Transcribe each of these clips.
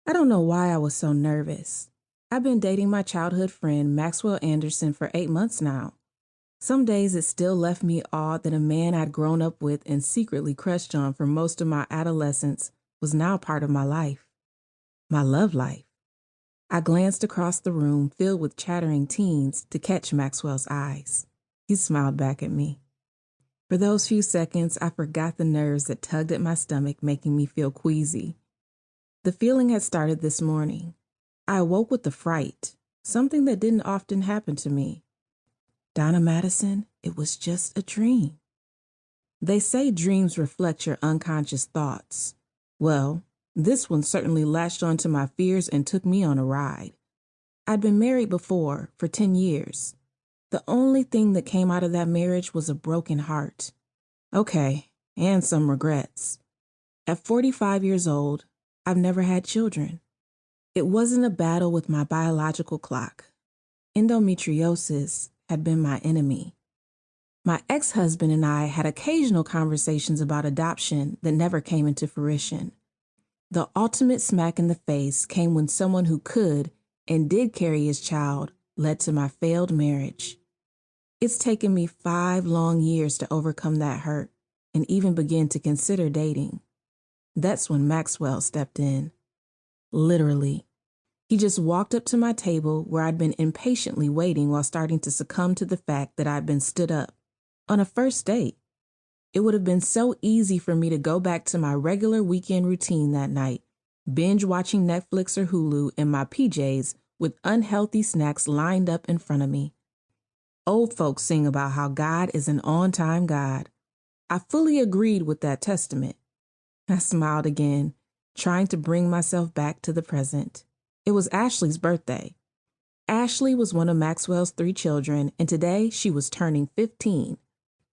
I don't know why I was so nervous. I've been dating my childhood friend Maxwell Anderson for 8 months now. Some days it still left me awed that a man I'd grown up with and secretly crushed on for most of my adolescence was now part of my life. My love life. I glanced across the room filled with chattering teens to catch Maxwell's eyes. He smiled back at me. For those few seconds, I forgot the nerves that tugged at my stomach, making me feel queasy. The feeling had started this morning. I awoke with a fright, something that didn't often happen to me. Donna Madison, it was just a dream. They say dreams reflect your unconscious thoughts. Well, this one certainly latched onto my fears and took me on a ride. I'd been married before, for 10 years. The only thing that came out of that marriage was a broken heart. Okay, and some regrets. At 45 years old, I've never had children. It wasn't a battle with my biological clock. Endometriosis had been my enemy. My ex-husband and I had occasional conversations about adoption that never came into fruition. The ultimate smack in the face came when someone who could and did carry his child led to my failed marriage. It's taken me 5 long years to overcome that hurt and even begin to consider dating. That's when Maxwell stepped in. Literally. He just walked up to my table where I'd been impatiently waiting while starting to succumb to the fact that I'd been stood up. On a first date. It would have been so easy for me to go back to my regular weekend routine that night, binge watching Netflix or Hulu in my PJs with unhealthy snacks lined up in front of me. Old folks sing about how God is an on-time God. I fully agreed with that testament. I smiled again, trying to bring myself back to the present. It was Ashley's birthday. Ashley was one of Maxwell's 3 children, and today she was turning 15.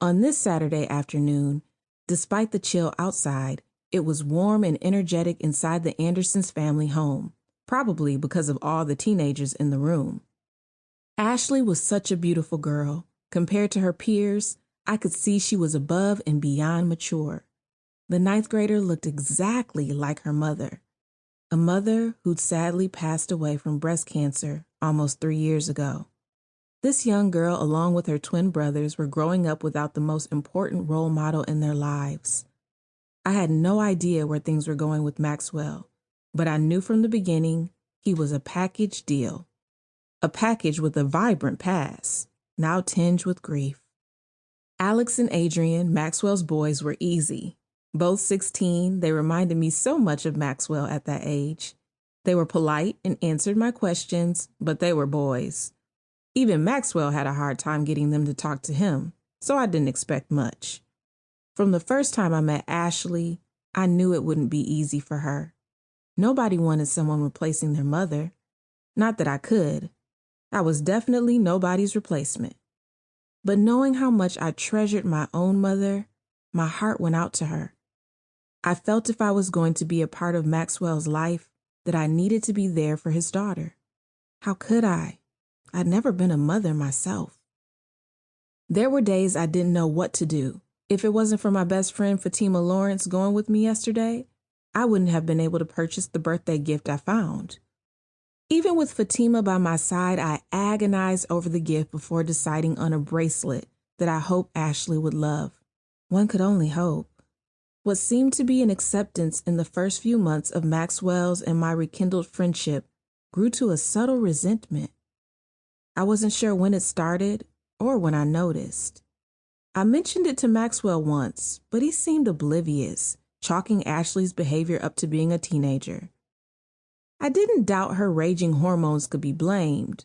On this Saturday afternoon, despite the chill outside, it was warm and energetic inside the Andersons' family home, probably because of all the teenagers in the room. Ashley was such a beautiful girl. Compared to her peers, I could see she was above and beyond mature. The 9th grader looked exactly like her mother, a mother who'd sadly passed away from breast cancer almost 3 years ago. This young girl, along with her twin brothers, were growing up without the most important role model in their lives. I had no idea where things were going with Maxwell, but I knew from the beginning he was a package deal. A package with a vibrant past, now tinged with grief. Alex and Adrian, Maxwell's boys, were easy. Both 16, they reminded me so much of Maxwell at that age. They were polite and answered my questions, but they were boys. Even Maxwell had a hard time getting them to talk to him, so I didn't expect much. From the first time I met Ashley, I knew it wouldn't be easy for her. Nobody wanted someone replacing their mother. Not that I could. I was definitely nobody's replacement. But knowing how much I treasured my own mother, my heart went out to her. I felt if I was going to be a part of Maxwell's life, that I needed to be there for his daughter. How could I? I'd never been a mother myself. There were days I didn't know what to do. If it wasn't for my best friend Fatima Lawrence going with me yesterday, I wouldn't have been able to purchase the birthday gift I found. Even with Fatima by my side, I agonized over the gift before deciding on a bracelet that I hoped Ashley would love. One could only hope. What seemed to be an acceptance in the first few months of Maxwell's and my rekindled friendship grew to a subtle resentment. I wasn't sure when it started or when I noticed. I mentioned it to Maxwell once, but he seemed oblivious, chalking Ashley's behavior up to being a teenager. I didn't doubt her raging hormones could be blamed,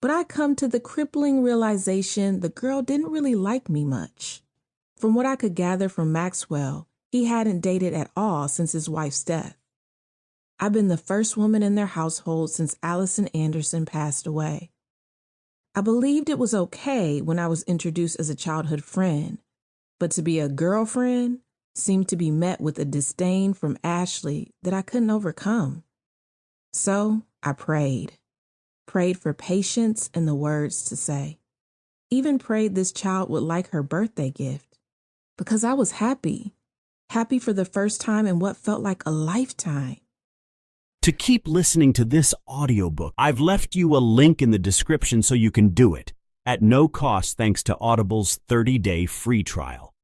but I come to the crippling realization the girl didn't really like me much. From what I could gather from Maxwell, he hadn't dated at all since his wife's death. I've been the first woman in their household since Allison Anderson passed away. I believed it was okay when I was introduced as a childhood friend, but to be a girlfriend seemed to be met with a disdain from Ashley that I couldn't overcome. So I prayed for patience and the words to say. Even prayed this child would like her birthday gift, because I was happy for the first time in what felt like a lifetime. to keep listening to this audiobook. I've left you a link in the description so you can do it, at no cost thanks to Audible's 30-day free trial.